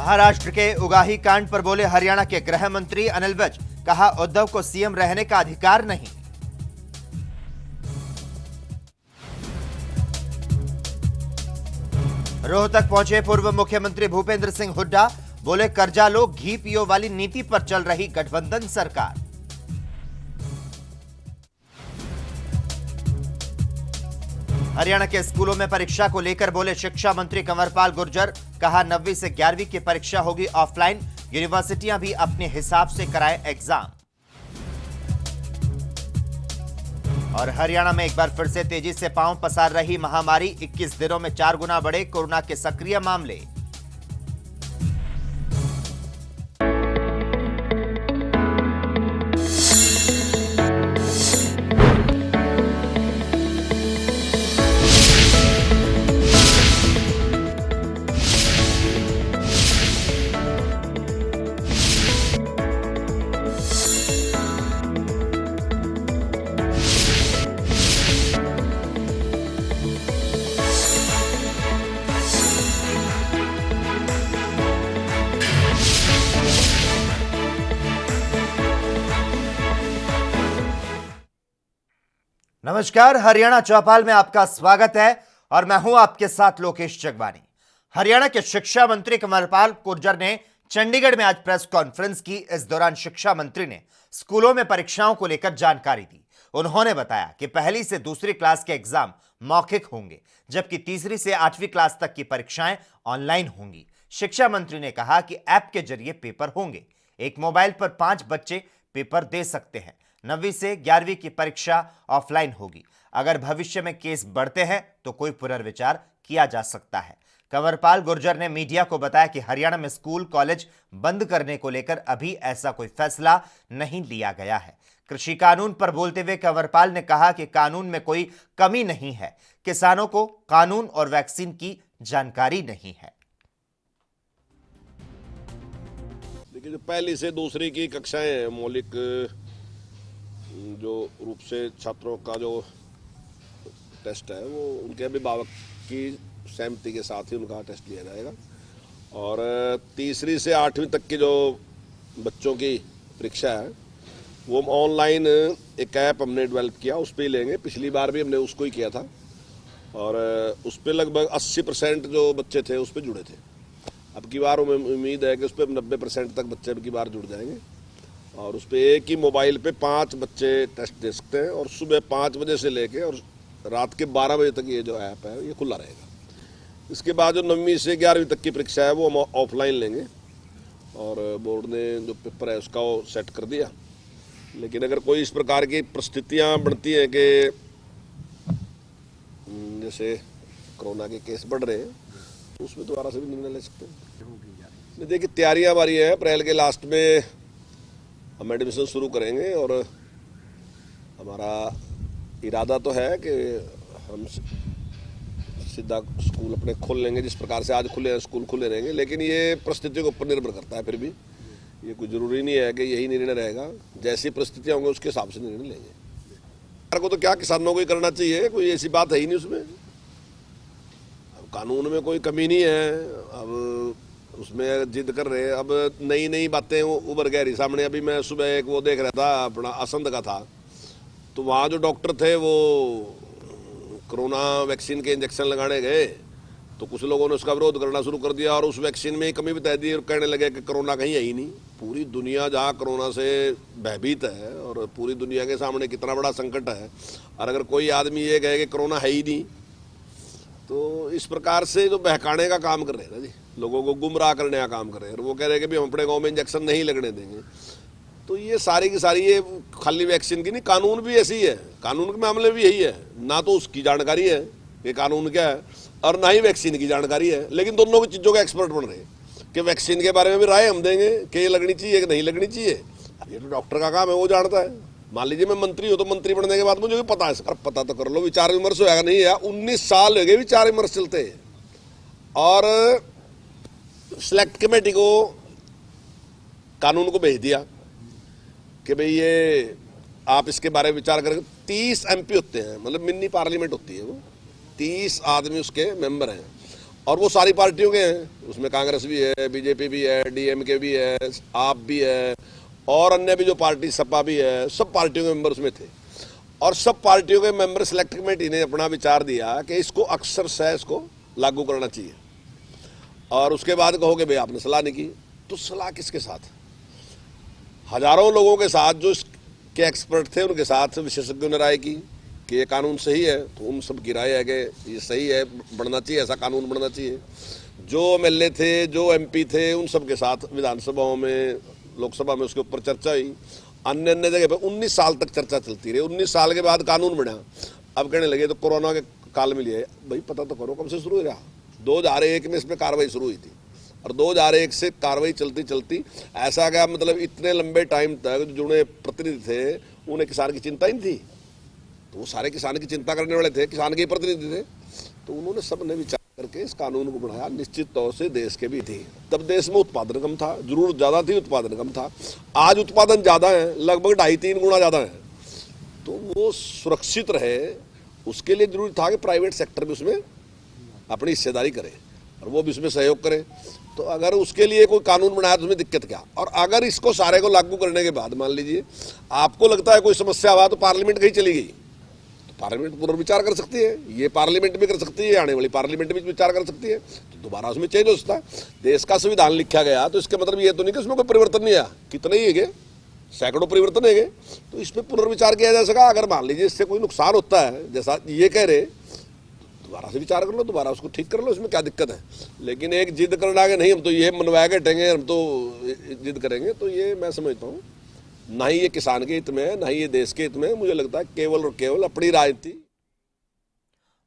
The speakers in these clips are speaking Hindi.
महाराष्ट्र के उगाही कांड पर बोले हरियाणा के गृह मंत्री अनिल विज। कहा, उद्धव को सीएम रहने का अधिकार नहीं। रोहतक पहुंचे पूर्व मुख्यमंत्री भूपेंद्र सिंह हुड्डा। बोले, कर्जा लो घी पियो वाली नीति पर चल रही गठबंधन सरकार। हरियाणा के स्कूलों में परीक्षा को लेकर बोले शिक्षा मंत्री कंवरपाल गुर्जर। कहा, 9वीं से 11वीं की परीक्षा होगी ऑफलाइन। यूनिवर्सिटियां भी अपने हिसाब से कराएं एग्जाम। और हरियाणा में एक बार फिर से तेजी से पांव पसार रही महामारी। 21 दिनों में 4 गुना बढ़े कोरोना के सक्रिय मामले। नमस्कार, हरियाणा चौपाल में आपका स्वागत है और मैं हूं आपके साथ लोकेश जगवानी। हरियाणा के शिक्षा मंत्री कंवरपाल गुर्जर ने चंडीगढ़ में आज प्रेस कॉन्फ्रेंस की। इस दौरान शिक्षा मंत्री ने स्कूलों में परीक्षाओं को लेकर जानकारी दी। उन्होंने बताया कि पहली से दूसरी क्लास के एग्जाम मौखिक होंगे, जबकि तीसरी से 8वीं क्लास तक की परीक्षाएं ऑनलाइन होंगी। शिक्षा मंत्री ने कहा कि ऐप के जरिए पेपर होंगे। एक मोबाइल पर 5 बच्चे पेपर दे सकते हैं। 9वीं से 11वीं की परीक्षा ऑफलाइन होगी। अगर भविष्य में केस बढ़ते हैं तो कोई पुनर्विचार किया जा सकता है। कंवरपाल गुर्जर ने मीडिया को बताया कि हरियाणा में स्कूल कॉलेज बंद करने को लेकर अभी ऐसा कोई फैसला नहीं लिया गया है। कृषि कानून पर बोलते हुए कंवरपाल ने कहा कि कानून में कोई कमी नहीं है। किसानों को कानून और वैक्सीन की जानकारी नहीं है। देखिए, जो पहली से दूसरी की कक्षाएं मौलिक जो रूप से छात्रों का जो टेस्ट है वो उनके अभिभावक की सहमति के साथ ही उनका टेस्ट लिया जाएगा। और तीसरी से 8वीं तक की जो बच्चों की परीक्षा है वो ऑनलाइन एक ऐप हमने डेवलप किया, उस पर ही लेंगे। पिछली बार भी हमने उसको ही किया था और उस पर लगभग 80% जो बच्चे थे उस पर जुड़े थे। अब की बार हमें उम्मीद है कि उस पर 90% तक बच्चे अब की बार जुड़ जाएंगे। और उस पर एक ही मोबाइल पे 5 बच्चे टेस्ट दे सकते हैं और सुबह 5 बजे से लेके और रात के 12 बजे तक ये जो ऐप है ये खुला रहेगा। इसके बाद जो 9वीं से 11वीं तक की परीक्षा है वो हम ऑफलाइन लेंगे और बोर्ड ने जो पेपर है उसका वो सेट कर दिया। लेकिन अगर कोई इस प्रकार की परिस्थितियाँ बनती हैं कि जैसे कोरोना के केस बढ़ रहे हैं तो उसमें दोबारा से भी निर्णय ले सकते हैं। देखिए, तैयारियाँ हमारी हैं। अप्रैल के लास्ट में हम एडमिशन शुरू करेंगे और हमारा इरादा तो है कि हम सीधा स्कूल अपने खोल लेंगे जिस प्रकार से आज खुले हैं स्कूल खुले रहेंगे। लेकिन ये परिस्थितियों के ऊपर निर्भर करता है। फिर भी ये कोई ज़रूरी नहीं है कि यही निर्णय रहेगा। जैसी परिस्थितियाँ होंगी उसके हिसाब से निर्णय लेंगे। सरकार को तो क्या किसानों को ही करना चाहिए, कोई ऐसी बात है ही नहीं उसमें। अब कानून में कोई कमी नहीं है, अब उसमें जिद कर रहे हैं। अब नई नई बातें उभर गई सामने। अभी मैं सुबह एक वो देख रहा था, अपना असंध का था, तो वहाँ जो डॉक्टर थे वो कोरोना वैक्सीन के इंजेक्शन लगाने गए तो कुछ लोगों ने उसका विरोध करना शुरू कर दिया और उस वैक्सीन में ही कमी बताई दी और कहने लगे कि कोरोना कहीं है ही नहीं। पूरी दुनिया जहाँ कोरोना से भयभीत है और पूरी दुनिया के सामने कितना बड़ा संकट है, और अगर कोई आदमी ये कहे कि कोरोना है ही नहीं तो इस प्रकार से जो बहकाने का काम कर रहे हैं ना जी, लोगों को गुमराह करने का काम कर रहे हैं। और वो कह रहे हैं कि भी हम अपने गाँव में इंजेक्शन नहीं लगने देंगे। तो ये सारी की सारी ये खाली वैक्सीन की नहीं, कानून भी ऐसी ही है। कानून के मामले भी यही है, ना तो उसकी जानकारी है कि कानून क्या है और ना ही वैक्सीन की जानकारी है। लेकिन दोनों की चीज़ों के एक्सपर्ट बन रहे हैं कि वैक्सीन के बारे में भी राय हम देंगे कि ये लगनी चाहिए कि नहीं लगनी चाहिए। अब ये तो डॉक्टर का काम है, वो जानता है। मान लीजिए मैं मंत्री हूँ तो मंत्री बनने के बाद मुझे भी पता है। सर पता तो कर लो, विचार विमर्श होगा नहीं यार। 19 साल हो गए विचार विमर्श चलते हैं और सिलेक्ट कमेटी को कानून को भेज दिया कि भाई ये आप इसके बारे में विचार करें। 30 MP होते हैं, मतलब मिनी पार्लियामेंट होती है वो, 30 आदमी उसके मेंबर हैं और वो सारी पार्टियों के हैं, उसमें कांग्रेस भी है, बीजेपी भी है, डीएमके भी है, आप भी है और अन्य भी जो पार्टी सपा भी है, सब पार्टियों के मेंबर उसमें थे। और सब पार्टियों के मेंबर सेलेक्ट कमेटी ने अपना विचार दिया कि इसको अक्सर इसको लागू करना चाहिए। और उसके बाद कहोगे भाई आपने सलाह नहीं की, तो सलाह किसके साथ? हजारों लोगों के साथ जो इसके एक्सपर्ट थे, उनके साथ विशेषज्ञों ने राय की कि ये कानून सही है, तो उन सब की राय है कि ये सही है, बढ़ना चाहिए, ऐसा कानून बढ़ना चाहिए। जो एमएलए थे, जो एमपी थे, उन सब के साथ विधानसभाओं में, लोकसभा में उसके ऊपर चर्चा हुई। अन्य जगह पे 19 साल तक चर्चा चलती रही। 19 साल के बाद कानून बना। अब कहने लगे तो कोरोना के काल में लिए, भाई पता तो करो कब से शुरू हो रहा। 2001 में इस पर कार्रवाई शुरू हुई थी और 2001 से कार्रवाई चलती चलती ऐसा क्या, मतलब इतने लंबे टाइम तक जो जुड़े प्रतिनिधि थे उन्हें किसान की चिंता ही नहीं थी। तो वो सारे किसान की चिंता करने वाले थे, किसान के प्रतिनिधि थे। तो उन्होंने सब ने विचार करके इस कानून को बनाया। निश्चित तौर से देश के भी थी, तब देश में उत्पादन कम था, जरूरत ज्यादा थी, उत्पादन कम था। आज उत्पादन ज्यादा है, लगभग 2.5-3 गुना ज्यादा है। तो वो सुरक्षित रहे, उसके लिए जरूरी था कि प्राइवेट सेक्टर भी उसमें अपनी हिस्सेदारी करे और वो भी उसमें सहयोग करे। तो अगर उसके लिए कोई कानून बनाया तो उसमें दिक्कत क्या? और अगर इसको सारे को लागू करने के बाद मान लीजिए आपको लगता है कोई समस्या हुआ तो पार्लियामेंट कहीं चली गई, पार्लियामेंट पुनर्विचार कर सकती है। ये पार्लियामेंट भी कर सकती है, आने वाली पार्लियामेंट भी विचार कर सकती है, तो दोबारा उसमें चेंज हो सकता है। देश का संविधान लिखा गया तो इसका मतलब ये तो नहीं कि उसमें कोई परिवर्तन नहीं आया। कितने ही है, सैकड़ों परिवर्तन है, तो इसमें पुनर्विचार किया जा सका। अगर मान लीजिए इससे कोई नुकसान होता है जैसा ये कह रहे, दोबारा से विचार कर लो, दोबारा उसको ठीक कर लो, इसमें क्या दिक्कत है। लेकिन एक जिद करना कि नहीं हम तो ये मनवा के हटेंगे, हम तो जिद करेंगे, तो ये मैं समझता हूँ ना ही ये किसान के हित में है, ना ही ये देश के हित में है। मुझे लगता है केवल और केवल अपनी राजनीति।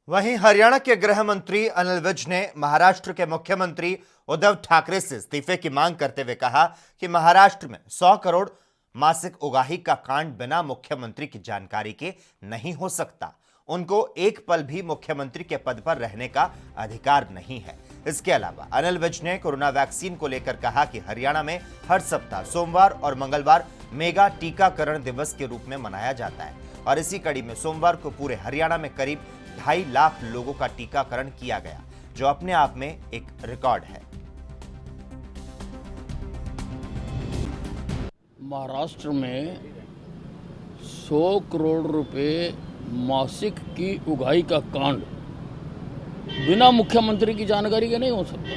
वहीं हरियाणा के गृह मंत्री अनिल विज ने महाराष्ट्र के मुख्यमंत्री उद्धव ठाकरे से इस्तीफे की मांग करते हुए कहा कि महाराष्ट्र में 100 करोड़ मासिक उगाही का कांड बिना मुख्यमंत्री की जानकारी के नहीं हो सकता। उनको एक पल भी मुख्यमंत्री के पद पर रहने का अधिकार नहीं है। इसके अलावा अनिल विज ने कोरोना वैक्सीन को लेकर कहा कि हरियाणा में हर सप्ताह सोमवार और मंगलवार मेगा टीकाकरण दिवस के रूप में मनाया जाता है और इसी कड़ी में सोमवार को पूरे हरियाणा में करीब 2.5 लाख लोगों का टीकाकरण किया गया, जो अपने आप में एक रिकॉर्ड है। महाराष्ट्र में 100 करोड़ रुपए मासिक की उगाही का कांड बिना मुख्यमंत्री की जानकारी के नहीं हो सकता।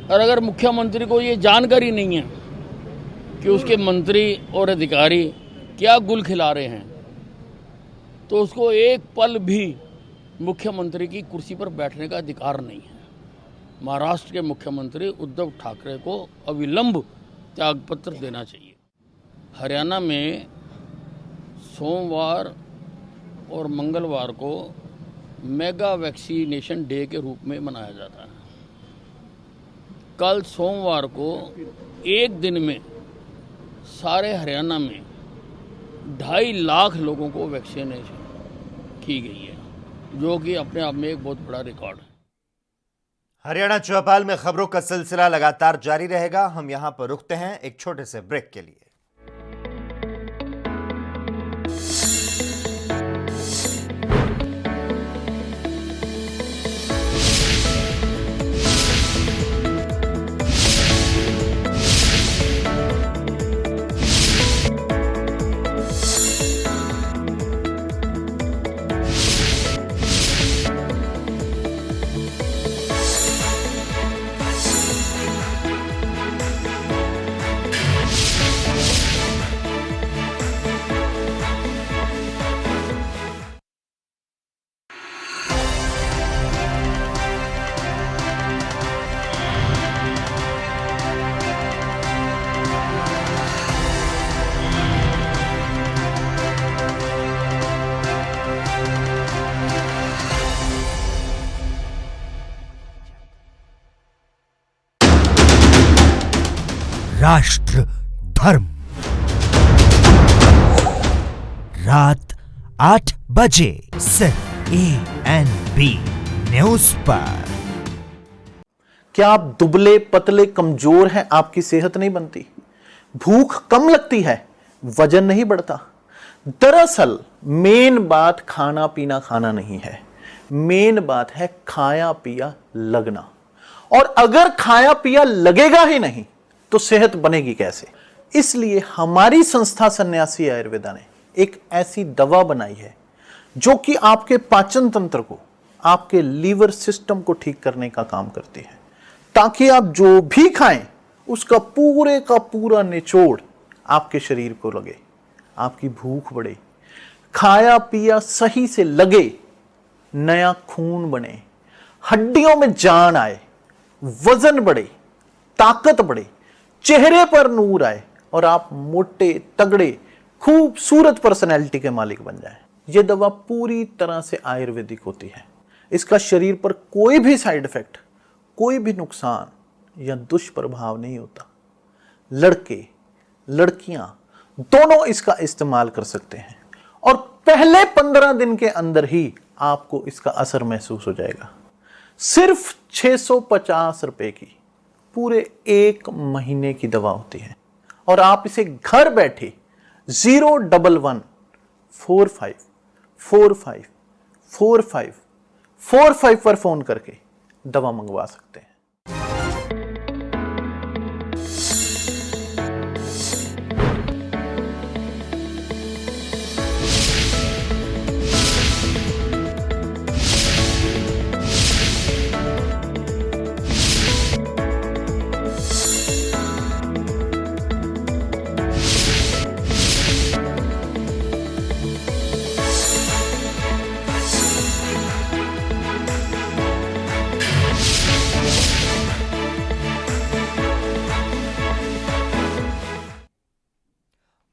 और अगर मुख्यमंत्री को ये जानकारी नहीं है कि उसके मंत्री और अधिकारी क्या गुल खिला रहे हैं, तो उसको एक पल भी मुख्यमंत्री की कुर्सी पर बैठने का अधिकार नहीं है। महाराष्ट्र के मुख्यमंत्री उद्धव ठाकरे को अविलंब त्यागपत्र देना चाहिए। हरियाणा में सोमवार और मंगलवार को मेगा वैक्सीनेशन डे के रूप में मनाया जाता है। कल सोमवार को एक दिन में सारे हरियाणा में 2.5 लाख लोगों को वैक्सीनेशन की गई है, जो कि अपने आप में एक बहुत बड़ा रिकॉर्ड है। हरियाणा चौपाल में खबरों का सिलसिला लगातार जारी रहेगा। हम यहां पर रुकते हैं एक छोटे से ब्रेक के लिए। राष्ट्र धर्म रात 8 बजे सिर्फ ANB न्यूज पर। क्या आप दुबले पतले कमजोर हैं, आपकी सेहत नहीं बनती, भूख कम लगती है, वजन नहीं बढ़ता? दरअसल मेन बात खाना पीना खाना नहीं है, मेन बात है खाया पिया लगना। और अगर खाया पिया लगेगा ही नहीं तो सेहत बनेगी कैसे? इसलिए हमारी संस्था सन्यासी आयुर्वेदा ने एक ऐसी दवा बनाई है जो कि आपके पाचन तंत्र को, आपके लीवर सिस्टम को ठीक करने का काम करती है, ताकि आप जो भी खाएं उसका पूरे का पूरा निचोड़ आपके शरीर को लगे, आपकी भूख बढ़े, खाया पिया सही से लगे, नया खून बने, हड्डियों में जान आए, वजन बढ़े, ताकत बढ़े, चेहरे पर नूर आए और आप मोटे तगड़े खूबसूरत पर्सनैलिटी के मालिक बन जाएं। यह दवा पूरी तरह से आयुर्वेदिक होती है। इसका शरीर पर कोई भी साइड इफेक्ट, कोई भी नुकसान या दुष्प्रभाव नहीं होता। लड़के लड़कियां दोनों इसका इस्तेमाल कर सकते हैं और पहले 15 दिन के अंदर ही आपको इसका असर महसूस हो जाएगा। सिर्फ 650 रुपए की पूरे 1 महीने की दवा होती है और आप इसे घर बैठे 01145454545 पर फोन करके दवा मंगवा सकते हैं।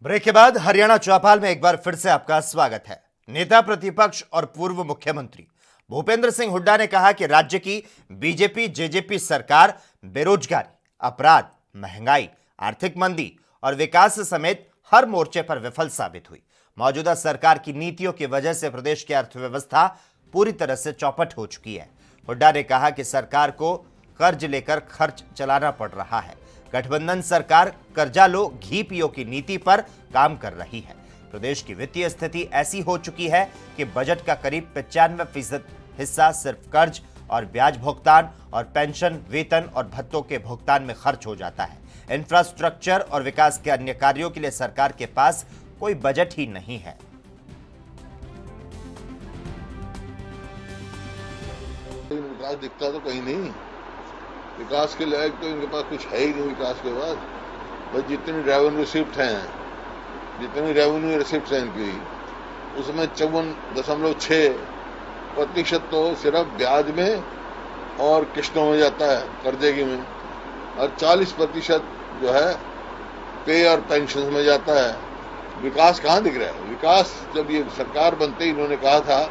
ब्रेक के बाद हरियाणा चौपाल में एक बार फिर से आपका स्वागत है। नेता प्रतिपक्ष और पूर्व मुख्यमंत्री भूपेंद्र सिंह हुड्डा ने कहा कि राज्य की बीजेपी जेजेपी सरकार बेरोजगारी, अपराध, महंगाई, आर्थिक मंदी और विकास समेत हर मोर्चे पर विफल साबित हुई। मौजूदा सरकार की नीतियों की वजह से प्रदेश की अर्थव्यवस्था पूरी तरह से चौपट हो चुकी है। हुड्डा ने कहा कि सरकार को कर्ज लेकर खर्च चलाना पड़ रहा है। गठबंधन सरकार कर्जा लो घी पियो की नीति पर काम कर रही है। प्रदेश की वित्तीय स्थिति ऐसी हो चुकी है कि बजट का करीब 95% हिस्सा सिर्फ कर्ज और ब्याज भुगतान और पेंशन, वेतन और भत्तों के भुगतान में खर्च हो जाता है। इंफ्रास्ट्रक्चर और विकास के अन्य कार्यों के लिए सरकार के पास कोई बजट ही नहीं है। विकास दिखता तो कहीं नहीं, विकास के लायक तो इनके पास कुछ है ही नहीं। विकास के बाद बस जितनी रेवेन्यू रिसिप्ट हैं, जितनी रेवेन्यू रिसिप्ट हैं इनकी, उसमें 54.6% तो सिर्फ ब्याज में और किस्तों में जाता है, कर्जे की में, और 40% जो है पे और पेंशन में जाता है। विकास कहाँ दिख रहा है? विकास जब ये सरकार बनते ही इन्होंने कहा था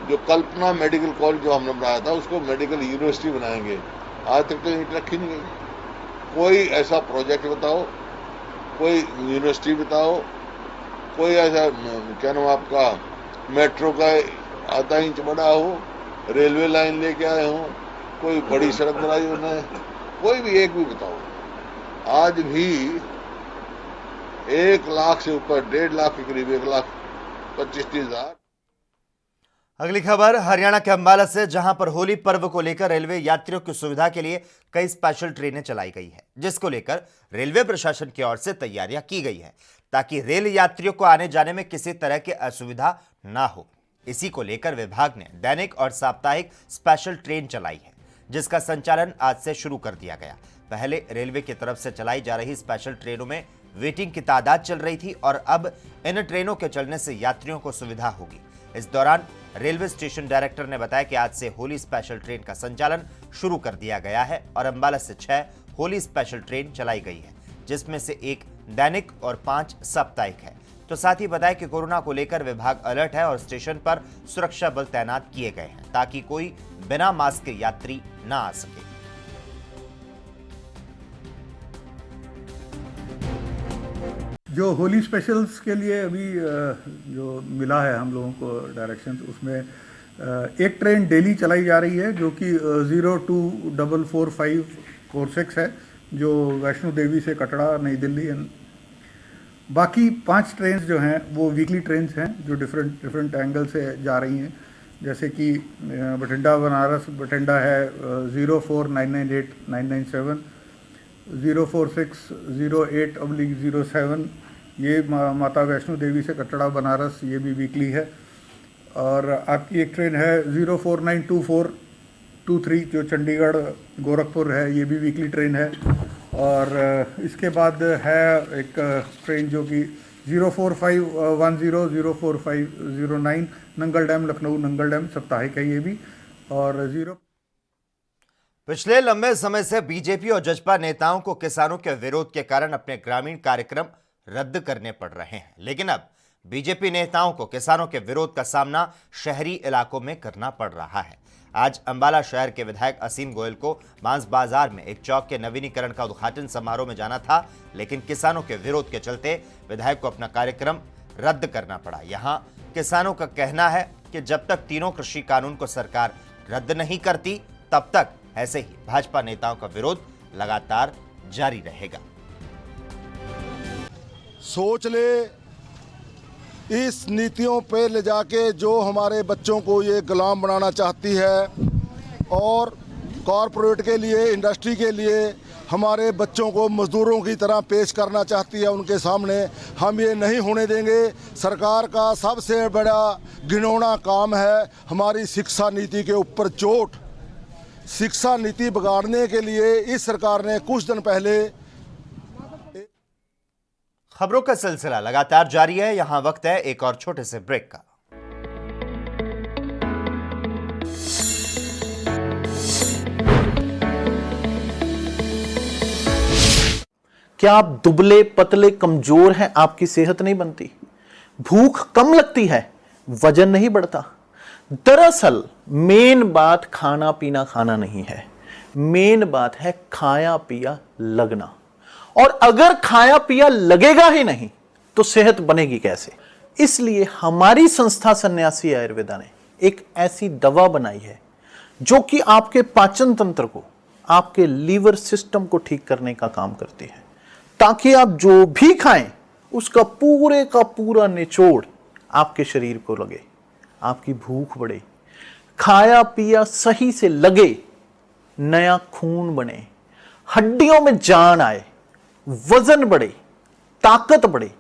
जो कल्पना मेडिकल कॉलेज जो हमने बनाया था उसको मेडिकल यूनिवर्सिटी बनाएंगे, आज तक तो ईंट रखी नहीं गई। कोई ऐसा प्रोजेक्ट बताओ, कोई यूनिवर्सिटी बताओ, कोई ऐसा क्या नाम आपका मेट्रो का आधा इंच बड़ा हो, रेलवे लाइन लेके आए हो, कोई बड़ी सड़क बनाई उन्होंने, कोई भी एक भी बताओ। आज भी 1 लाख से ऊपर, 1.5 लाख के करीब, 1,25,30,000। अगली खबर हरियाणा के अंबाला से, जहां पर होली पर्व को लेकर रेलवे यात्रियों की सुविधा के लिए कई स्पेशल ट्रेनें चलाई गई है, जिसको लेकर रेलवे प्रशासन की ओर से तैयारियां की गई है ताकि रेल यात्रियों को आने जाने में किसी तरह की असुविधा ना हो। इसी को लेकर विभाग ने दैनिक और साप्ताहिक स्पेशल ट्रेन चलाई है, जिसका संचालन आज से शुरू कर दिया गया। पहले रेलवे की तरफ से चलाई जा रही स्पेशल ट्रेनों में वेटिंग की तादाद चल रही थी और अब इन ट्रेनों के चलने से यात्रियों को सुविधा होगी। इस दौरान रेलवे स्टेशन डायरेक्टर ने बताया कि आज से होली स्पेशल ट्रेन का संचालन शुरू कर दिया गया है और अंबाला से 6 होली स्पेशल ट्रेन चलाई गई है, जिसमें से 1 दैनिक और 5 साप्ताहिक है। तो साथ ही बताया कि कोरोना को लेकर विभाग अलर्ट है और स्टेशन पर सुरक्षा बल तैनात किए गए हैं ताकि कोई बिना मास्क के यात्री ना आ सके। जो होली स्पेशल्स के लिए अभी जो मिला है हम लोगों को डायरेक्शंस, उसमें एक ट्रेन डेली चलाई जा रही है जो कि 02444546 है, जो वैष्णो देवी से कटरा, नई दिल्ली। बाकी 5 ट्रेन जो हैं वो वीकली ट्रेन हैं जो डिफरेंट एंगल से जा रही हैं। जैसे कि बठिंडा बनारस बठिंडा है 04998997, 04608/07, ये माता वैष्णो देवी से कटरा बनारस, ये भी वीकली है। और आपकी एक ट्रेन है 0492423 जो चंडीगढ़ गोरखपुर है, ये भी वीकली ट्रेन है। और इसके बाद है एक ट्रेन जो कि 04510 04509 नंगल डैम लखनऊ नंगल डैम साप्ताहिक है ये भी। और पिछले लंबे समय से बीजेपी और जजपा नेताओं को किसानों के विरोध के कारण अपने ग्रामीण कार्यक्रम रद्द करने पड़ रहे हैं, लेकिन अब बीजेपी नेताओं को किसानों के विरोध का सामना शहरी इलाकों में करना पड़ रहा है। आज अंबाला शहर के विधायक असीम गोयल को बांस बाजार में एक चौक के नवीनीकरण का उद्घाटन समारोह में जाना था, लेकिन किसानों के विरोध के चलते विधायक को अपना कार्यक्रम रद्द करना पड़ा। यहां किसानों का कहना है कि जब तक तीनों कृषि कानून को सरकार रद्द नहीं करती, तब तक ऐसे ही भाजपा नेताओं का विरोध लगातार जारी रहेगा। सोच ले इस नीतियों पे ले जाके जो हमारे बच्चों को ये गुलाम बनाना चाहती है और कॉरपोरेट के लिए, इंडस्ट्री के लिए हमारे बच्चों को मजदूरों की तरह पेश करना चाहती है उनके सामने, हम ये नहीं होने देंगे। सरकार का सबसे बड़ा घिनौना काम है हमारी शिक्षा नीति के ऊपर चोट। शिक्षा नीति बिगाड़ने के लिए इस सरकार ने कुछ दिन पहले खबरों का सिलसिला लगातार जारी है। यहां वक्त है एक और छोटे से ब्रेक का। क्या आप दुबले पतले कमजोर हैं? आपकी सेहत नहीं बनती, भूख कम लगती है, वजन नहीं बढ़ता। दरअसल मेन बात खाना पीना खाना नहीं है, मेन बात है खाया पिया लगना। और अगर खाया पिया लगेगा ही नहीं तो सेहत बनेगी कैसे? इसलिए हमारी संस्था सन्यासी आयुर्वेदा ने एक ऐसी दवा बनाई है जो कि आपके पाचन तंत्र को, आपके लीवर सिस्टम को ठीक करने का काम करती है, ताकि आप जो भी खाएं उसका पूरे का पूरा निचोड़ आपके शरीर को लगे, आपकी भूख बढ़े, खाया पिया सही से लगे, नया खून बने, हड्डियों में जान आए, वजन बढ़े, ताकत बढ़े,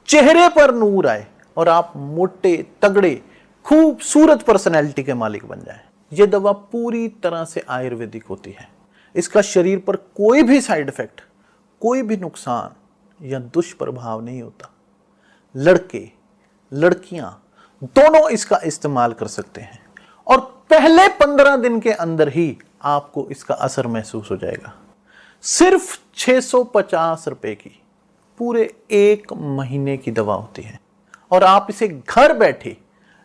चेहरे पर नूर आए और आप मोटे तगड़े खूबसूरत पर्सनैलिटी के मालिक बन जाएं। यह दवा पूरी तरह से आयुर्वेदिक होती है। इसका शरीर पर कोई भी साइड इफेक्ट, कोई भी नुकसान या दुष्प्रभाव नहीं होता। लड़के लड़कियां दोनों इसका इस्तेमाल कर सकते हैं और पहले 15 दिन के अंदर ही आपको इसका असर महसूस हो जाएगा। सिर्फ 650 रुपए की पूरे 1 महीने की दवा होती है और आप इसे घर बैठे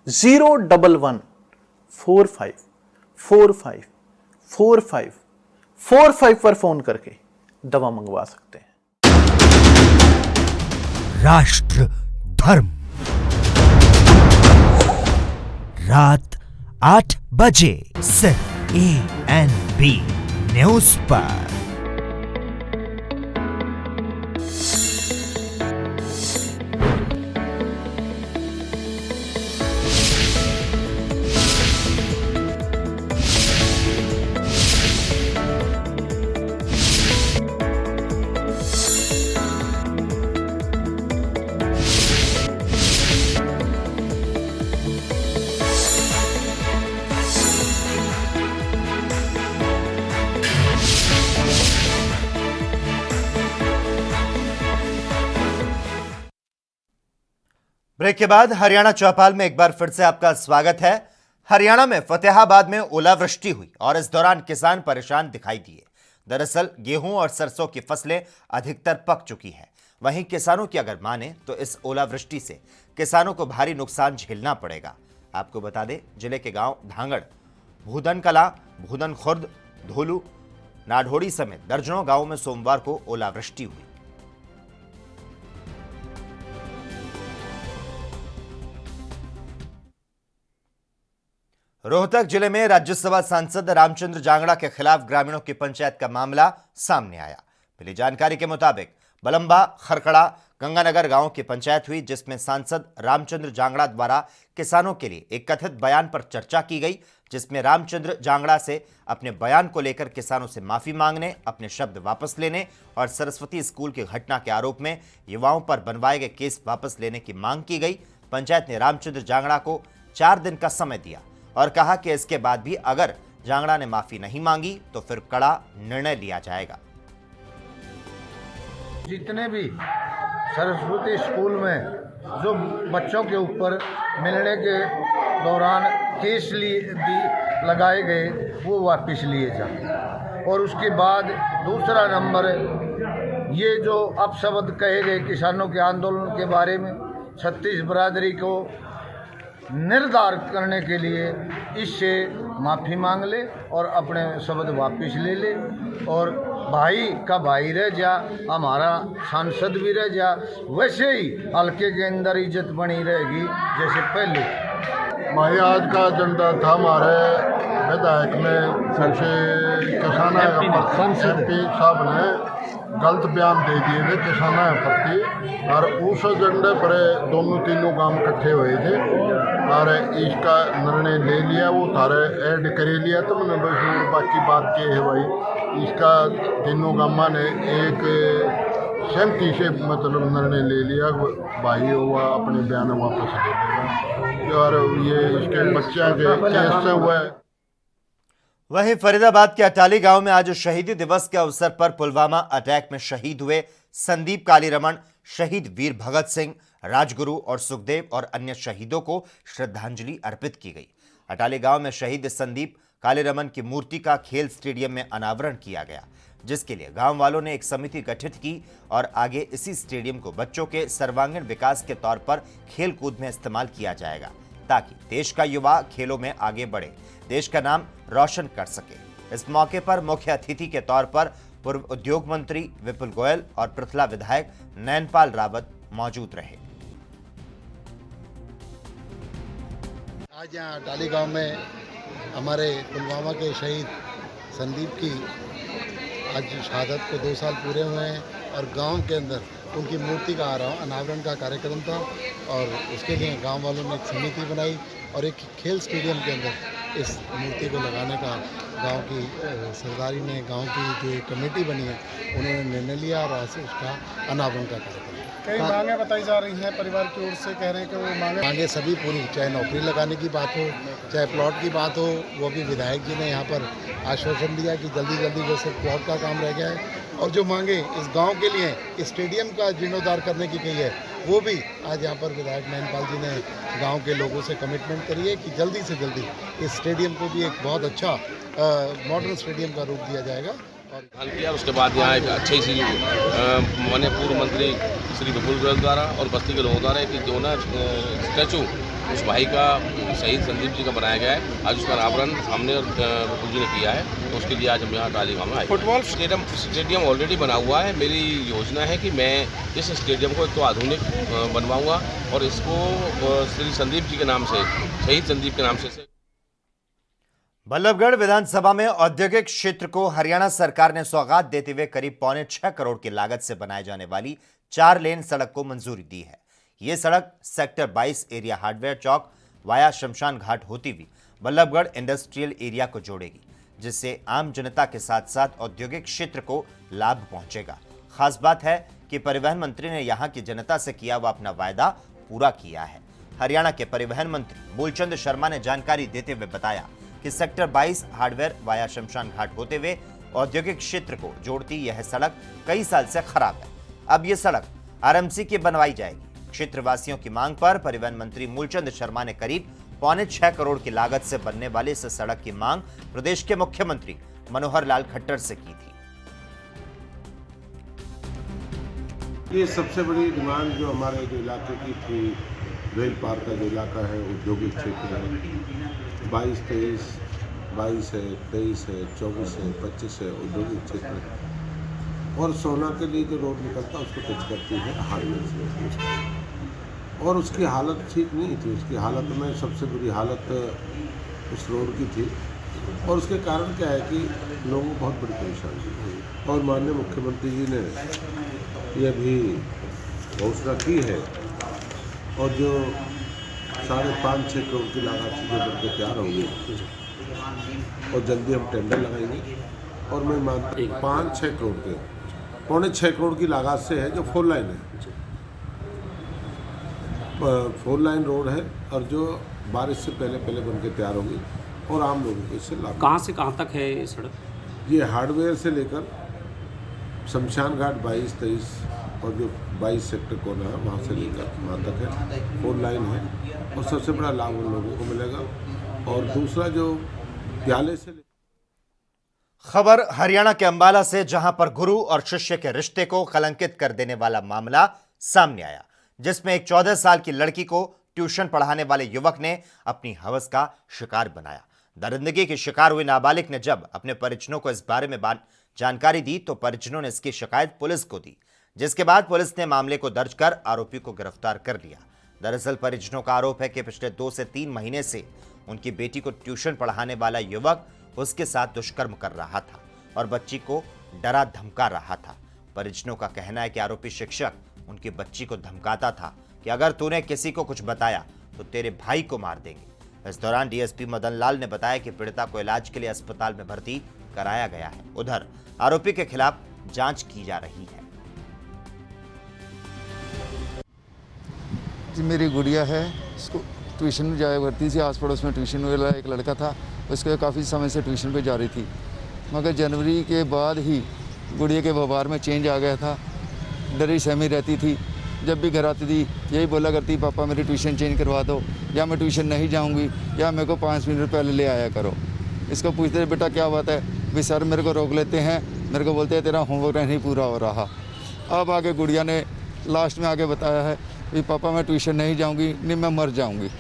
01145454545 पर फोन करके दवा मंगवा सकते हैं। राष्ट्र धर्म रात 8 बजे सिर्फ ANB न्यूज पर। ब्रेक के बाद हरियाणा चौपाल में एक बार फिर से आपका स्वागत है। हरियाणा में फतेहाबाद में ओलावृष्टि हुई और इस दौरान किसान परेशान दिखाई दिए। दरअसल गेहूं और सरसों की फसलें अधिकतर पक चुकी हैं। वहीं किसानों की अगर माने तो इस ओलावृष्टि से किसानों को भारी नुकसान झेलना पड़ेगा। आपको बता दें, जिले के गांव धांगड़, भूदन कला, भूदन खुर्द, धोलू, नाढोड़ी समेत दर्जनों गांवों में सोमवार को ओलावृष्टि हुई। रोहतक जिले में राज्यसभा सांसद रामचंद्र जांगड़ा के खिलाफ ग्रामीणों की पंचायत का मामला सामने आया। मिली जानकारी के मुताबिक बलंबा खरकड़ा गंगानगर गांव की पंचायत हुई, जिसमें सांसद रामचंद्र जांगड़ा द्वारा किसानों के लिए एक कथित बयान पर चर्चा की गई, जिसमें रामचंद्र जांगड़ा से अपने बयान को लेकर किसानों से माफी मांगने, अपने शब्द वापस लेने और सरस्वती स्कूल की घटना के आरोप में युवाओं पर बनवाए गए केस वापस लेने की मांग की गई। पंचायत ने रामचंद्र जांगड़ा को 4 दिन का समय दिया और कहा कि इसके बाद भी अगर जांगड़ा ने माफी नहीं मांगी तो फिर कड़ा निर्णय लिया जाएगा। जितने भी सरस्वती स्कूल में जो बच्चों के ऊपर मिलने के दौरान केस लगाए गए वो वापस लिए जाए। और उसके बाद दूसरा नंबर, ये जो अपशब्द कहे गए किसानों के आंदोलन के बारे में, छत्तीस बरादरी को निर्धार करने के लिए इससे माफ़ी मांग ले और अपने शब्द वापस ले ले और भाई का भाई रह जा, हमारा सांसद भी रह जा, वैसे ही हल्के के अंदर इज्जत बनी रहेगी जैसे पहले। भाई आज का एजेंडा था हमारे विधायक ने किसाना एमपी साहब ने गलत बयान दे दिए थे किसाना प्रति, और उस एजेंडे पर दोनों तीनों काम इकट्ठे हुए थे और इसका निर्णय ले लिया, वो थारे ऐड कर लिया। तो मैंने बस बाकी बात की है भाई, इसका तीनों गामा ने एक सहमति से मतलब निर्णय ले लिया, भाई हुआ अपने बयान वापस ले लेगा और ये इसके बच्चे के केस से हुआ है। वहीं फरीदाबाद के अटाली गांव में आज शहीदी दिवस के अवसर पर पुलवामा अटैक में शहीद हुए संदीप कालीरमण, शहीद वीर भगत सिंह, राजगुरु और सुखदेव और अन्य शहीदों को श्रद्धांजलि अर्पित की गई। अटाली गांव में शहीद संदीप कालीरमण की मूर्ति का खेल स्टेडियम में अनावरण किया गया, जिसके लिए गांव वालों ने एक समिति गठित की और आगे इसी स्टेडियम को बच्चों के सर्वांगीण विकास के तौर पर खेल कूद में इस्तेमाल किया जाएगा, ताकि देश का युवा खेलों में आगे बढ़े, देश का नाम रोशन कर सके। इस मौके पर मुख्य अतिथि के तौर पर पूर्व उद्योग मंत्री विपुल गोयल और पृथला विधायक नयनपाल रावत मौजूद रहे। आज यहाँ अटाली गांव में हमारे पुलवामा के शहीद संदीप की आज शहादत को 2 साल पूरे हुए हैं और गांव के अंदर उनकी मूर्ति का अनावरण का कार्यक्रम था और उसके लिए गांव वालों ने एक समिति बनाई और एक खेल स्टेडियम के अंदर इस मूर्ति को लगाने का गांव की सरदारी ने, गांव की जो एक कमेटी बनी है उन्होंने निर्णय लिया और आज उसका अनावरण का कार्यक्रम। कई मांगे बताई जा रही हैं परिवार की ओर से, कह रहे हैं कि वो मांगे सभी पूरी, चाहे नौकरी लगाने की बात हो, चाहे प्लॉट की बात हो, वो भी विधायक जी ने यहाँ पर आश्वासन दिया कि जल्दी जल्दी जो सिर्फ प्लॉट का काम रह गया है और जो मांगे इस गांव के लिए इस स्टेडियम का जीर्णोद्धार करने की कही है वो भी आज यहाँ पर विधायक नयनपाल जी ने गांव के लोगों से कमिटमेंट करी है कि जल्दी से जल्दी इस स्टेडियम को भी एक बहुत अच्छा मॉडर्न स्टेडियम का रूप दिया जाएगा। और किया उसके बाद यहाँ एक अच्छी सी माननीय पूर्व मंत्री श्री विपुल गोयल द्वारा और बस्ती के लोगों द्वारा कि जो ना स्टैचू उस भाई का शहीद संदीप जी का बनाया गया है, आज उसका अनावरण हमने और विपुल जी ने किया है। तो उसके लिए आज हम यहाँ अटाली गाँव में आए। फुटबॉल स्टेडियम ऑलरेडी बना हुआ है। मेरी योजना है कि मैं इस स्टेडियम को एक तो आधुनिक बनवाऊँगा और इसको श्री संदीप जी के नाम से, शहीद संदीप के नाम से। बल्लभगढ़ विधानसभा में औद्योगिक क्षेत्र को हरियाणा सरकार ने सौगात देते हुए करीब 6.25 करोड़ की लागत से बनाए जाने वाली 4 लेन सड़क को मंजूरी दी है। ये सड़क सेक्टर 22 एरिया हार्डवेयर चौक वाया शमशान घाट होती हुई बल्लभगढ़ इंडस्ट्रियल एरिया को जोड़ेगी, जिससे आम जनता के साथ साथ औद्योगिक क्षेत्र को लाभ पहुंचेगा। खास बात है कि परिवहन मंत्री ने यहां की जनता से किया हुआ अपना वायदा पूरा किया है। हरियाणा के परिवहन मंत्री मूलचंद शर्मा ने जानकारी देते हुए बताया कि सेक्टर 22 हार्डवेयर वाया शमशान घाट होते हुए औद्योगिक क्षेत्र को जोड़ती यह सड़क कई साल से खराब है। अब यह सड़क आरएमसी की बनवाई जाएगी। क्षेत्रवासियों की मांग पर परिवहन मंत्री मूलचंद शर्मा ने करीब 6.25 करोड़ की लागत से बनने वाले इस सड़क की मांग प्रदेश के मुख्यमंत्री मनोहर लाल खट्टर से की थी। ये सबसे बड़ी डिमांड जो हमारे जो इलाके की थी, रेल पार का जो इलाका है, औद्योगिक क्षेत्र है, 22, 23, 22 है, 23 है, 24 है, 25 है औद्योगिक क्षेत्र, और सोना के लिए जो रोड निकलता है उसको टच करती है हार्डवेयर से, और उसकी हालत ठीक नहीं थी। उसकी हालत में सबसे बुरी हालत उस रोड की थी और उसके कारण क्या है कि लोगों को बहुत बड़ी परेशानी हुई और माननीय मुख्यमंत्री जी ने ये भी घोषणा की है और जो 5.5-6 करोड़ की लागत से जो बनके तैयार होंगे और जल्दी हम टेंडर लगाएंगे और मैं मानता 5-6 करोड़ के 5.25 करोड़ की लागत से है जो 4 लाइन है, 4 लाइन रोड है और जो बारिश से पहले बनके तैयार होगी और आम लोगों को इससे लाभ। कहाँ से कहाँ तक है ये सड़क? ये हार्डवेयर से लेकर शमशान घाट 22-23 और जो 22 सेक्टर कोना है वहाँ से लेकर वहाँ तक है, 4 लाइन है और सबसे बड़ा लाभ उन लोगों को मिलेगा। और दूसरा जो प्याले से खबर हरियाणा के अंबाला से, जहां पर गुरु और शिष्य के रिश्ते को कलंकित कर देने वाला मामला सामने आया, जिसमें एक 14 साल की लड़की को ट्यूशन पढ़ाने वाले युवक ने अपनी हवस का शिकार बनाया। दरिंदगी की शिकार हुए नाबालिग ने जब अपने परिजनों को इस बारे में जानकारी दी तो परिजनों ने इसकी शिकायत पुलिस को दी, जिसके बाद पुलिस ने मामले को दर्ज कर आरोपी को गिरफ्तार कर लिया। दरअसल परिजनों का आरोप है कि पिछले 2 से 3 महीने से उनकी बेटी को ट्यूशन पढ़ाने वाला युवक उसके साथ दुष्कर्म कर रहा था और बच्ची को डरा धमका रहा था। परिजनों का कहना है कि आरोपी शिक्षक उनकी बच्ची को धमकाता था कि अगर तूने किसी को कुछ बताया तो तेरे भाई को मार देंगे। इस दौरान डीएसपी मदन लाल ने बताया कि पीड़िता को इलाज के लिए अस्पताल में भर्ती कराया गया है। उधर आरोपी के खिलाफ जांच की जा रही है। जी मेरी गुड़िया है, इसको ट्यूशन में जाया करती थी। आस पड़ोस में ट्यूशन वाला एक लड़का था, उसको काफ़ी समय से ट्यूशन पे जा रही थी, मगर जनवरी के बाद ही गुड़िया के व्यवहार में चेंज आ गया था। डरी सहमी रहती थी, जब भी घर आती थी यही बोला करती पापा मेरी ट्यूशन चेंज करवा दो, या मैं ट्यूशन नहीं जाऊंगी, या मेरे को 5 मिनट पहले ले आया करो। इसको पूछते थे बेटा क्या बात है, भी सर मेरे को रोक लेते हैं, मेरे को बोलते हैं तेरा होमवर्क नहीं पूरा हो रहा। अब आगे गुड़िया ने लास्ट में आगे बताया है कि पापा मैं ट्यूशन नहीं जाऊँगी, नहीं मैं मर जाऊँगी,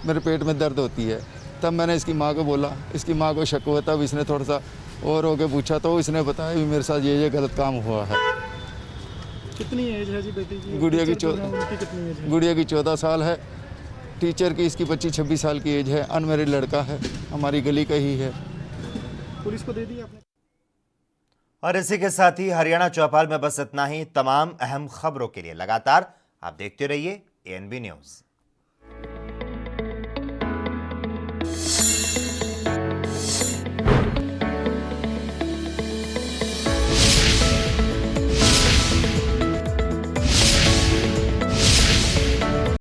मेरे पेट में दर्द होती है। तब मैंने इसकी माँ को बोला, इसकी माँ को शक हुआ, तब इसने थोड़ा सा और होके पूछा तो इसने बताया भी मेरे साथ ये गलत काम हुआ है। कितनी एज है जी बेटी की? गुड़िया की कितनी एज है? गुड़िया की 14 साल है, टीचर की इसकी 25-26 साल की एज है। अनमैरिड लड़का है, हमारी गली का ही है। पुलिस को दे दी आपने? और इसी के साथ ही हरियाणा चौपाल में बस इतना ही। तमाम अहम खबरों के लिए लगातार आप देखते रहिए ANB न्यूज़।